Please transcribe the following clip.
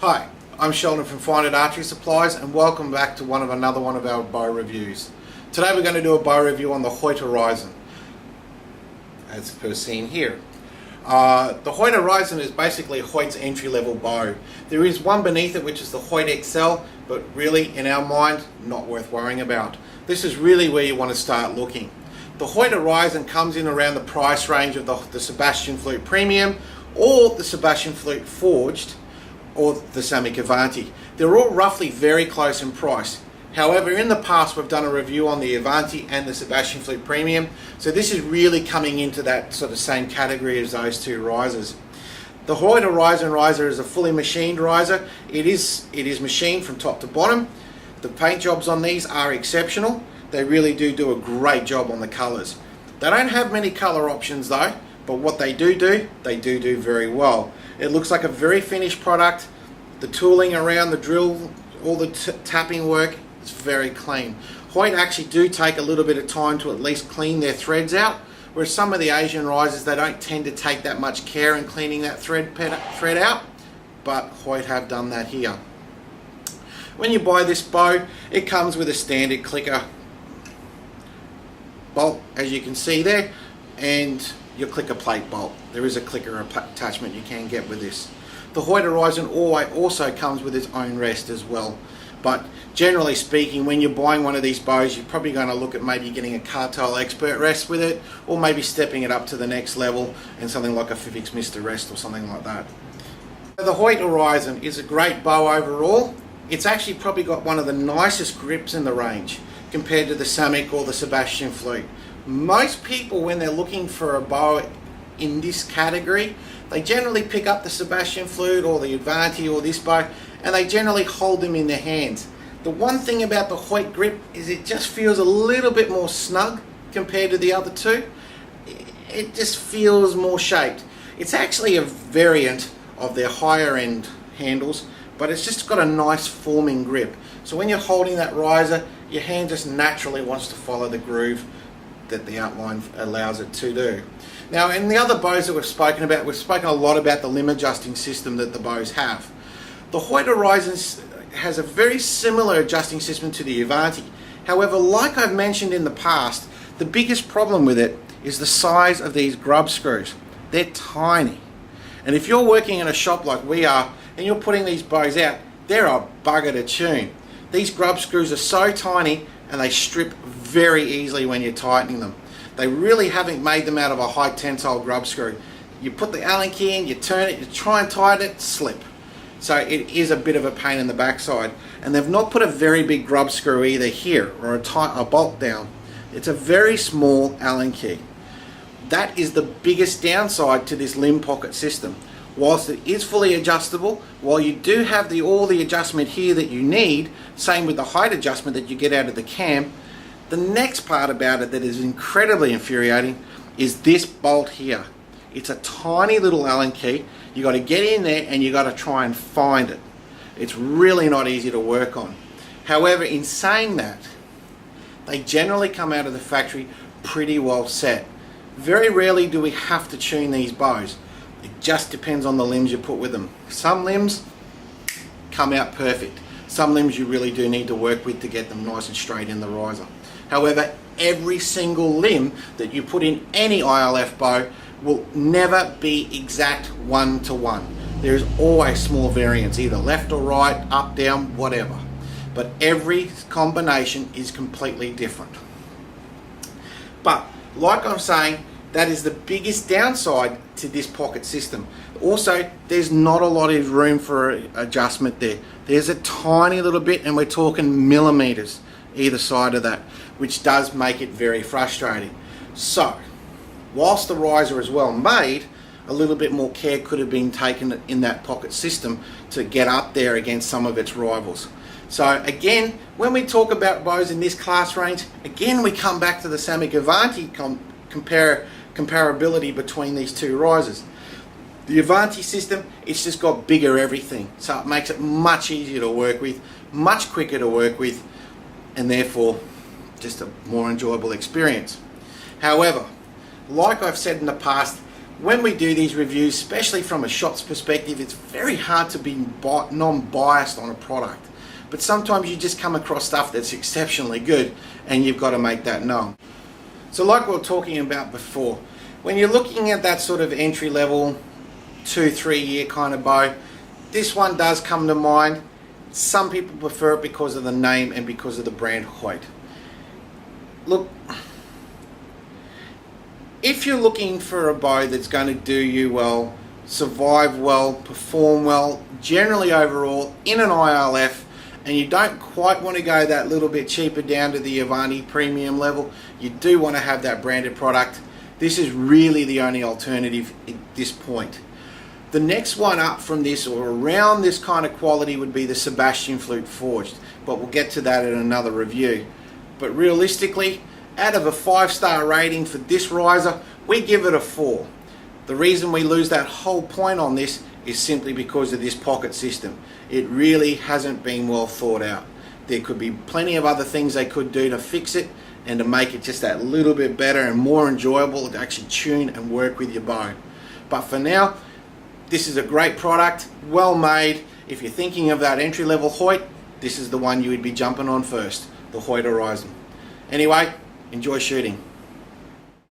Hi, I'm Sheldon from Fine Archery Supplies and welcome back to another one of our bow reviews. Today we're going to do a bow review on the Hoyt Horizon, as per seen here. The Hoyt Horizon is basically Hoyt's entry-level bow. There is one beneath it which is the Hoyt XL, but really in our mind not worth worrying about. This is really where you want to start looking. The Hoyt Horizon comes in around the price range of the Sebastian Flute Premium or the Sebastian Flute Forged or the Samick Avanti. They're all roughly very close in price. However, in the past we've done a review on the Avanti and the Sebastian Flute Premium, so this is really coming into that sort of same category as those two risers. The Hoyt Horizon riser is a fully machined riser. It is machined from top to bottom. The paint jobs on these are exceptional. They really do a great job on the colours. They don't have many colour options though, but what they do very well. It looks like a very finished product. The tooling around the drill, all the tapping work is very clean. Hoyt actually do take a little bit of time to at least clean their threads out, whereas some of the Asian risers, they don't tend to take that much care in cleaning that thread out, but Hoyt have done that here. When you buy this bow, it comes with a standard clicker bolt, as you can see there, and your clicker plate bolt. There is a clicker attachment you can get with this. The Hoyt Horizon also comes with its own rest as well, but generally speaking, when you're buying one of these bows, you're probably going to look at maybe getting a Cartel Expert rest with it, or maybe stepping it up to the next level and something like a Fivix Mr. Rest or something like that. The Hoyt Horizon is a great bow overall. It's actually probably got one of the nicest grips in the range compared to the Samick or the Sebastian Flute. Most people, when they're looking for a bow in this category, they generally pick up the Sebastian Flute or the Avanti or this bow, and they generally hold them in their hands. The one thing about the Hoyt grip is it just feels a little bit more snug compared to the other two. It just feels more shaped. It's actually a variant of their higher end handles, but it's just got a nice forming grip. So when you're holding that riser, your hand just naturally wants to follow the groove that the outline allows it to do. Now, in the other bows that we've spoken about, we've spoken a lot about the limb adjusting system that the bows have. The Hoyt Horizon has a very similar adjusting system to the Avanti. However, like I've mentioned in the past, the biggest problem with it is the size of these grub screws. They're tiny. And if you're working in a shop like we are, and you're putting these bows out, they're a bugger to tune. These grub screws are so tiny and they strip very easily when you're tightening them. They really haven't made them out of a high tensile grub screw. You put the Allen key in, you turn it, you try and tighten it, slip. So it is a bit of a pain in the backside. And they've not put a very big grub screw either here, or a bolt down. It's a very small Allen key. That is the biggest downside to this limb pocket system. Whilst it is fully adjustable, while you do have all the adjustment here that you need, same with the height adjustment that you get out of the cam, the next part about it that is incredibly infuriating is this bolt here. It's a tiny little Allen key. You got to get in there and you got to try and find it. It's really not easy to work on. However, in saying that, they generally come out of the factory pretty well set. Very rarely do we have to tune these bows. It just depends on the limbs you put with them. Some limbs come out perfect. Some limbs you really do need to work with to get them nice and straight in the riser. However, every single limb that you put in any ILF bow will never be exact one to one. There is always small variance, either left or right, up, down, whatever. But every combination is completely different. But like I'm saying, that is the biggest downside to this pocket system. Also, there's not a lot of room for adjustment there. There's a tiny little bit, and we're talking millimeters either side of that, which does make it very frustrating. So, whilst the riser is well made, a little bit more care could have been taken in that pocket system to get up there against some of its rivals. So again, when we talk about bows in this class range, again we come back to the Samick Avanti comparability between these two risers. The Avanti system, it's just got bigger everything, so it makes it much easier to work with, much quicker to work with, and therefore just a more enjoyable experience. However, like I've said in the past, when we do these reviews, especially from a shot's perspective, it's very hard to be non-biased on a product. But sometimes you just come across stuff that's exceptionally good and you've got to make that known. So like we were talking about before, when you're looking at that sort of entry level 2-3 year kind of bow, this one does come to mind. Some people prefer it because of the name and because of the brand Hoyt. Look, if you're looking for a bow that's going to do you well, survive well, perform well, generally overall in an ILF, and you don't quite want to go that little bit cheaper down to the Avanti premium level, you do want to have that branded product. This is really the only alternative at this point. The next one up from this, or around this kind of quality, would be the Sebastian Flute Forged, but we'll get to that in another review. But realistically, out of a 5-star rating for this riser, we give it a 4. The reason we lose that whole point on this is simply because of this pocket system. It really hasn't been well thought out. There could be plenty of other things they could do to fix it and to make it just that little bit better and more enjoyable to actually tune and work with your bow. But for now, this is a great product, well made. If you're thinking of that entry level Hoyt, this is the one you would be jumping on first, the Hoyt Horizon. Anyway, enjoy shooting.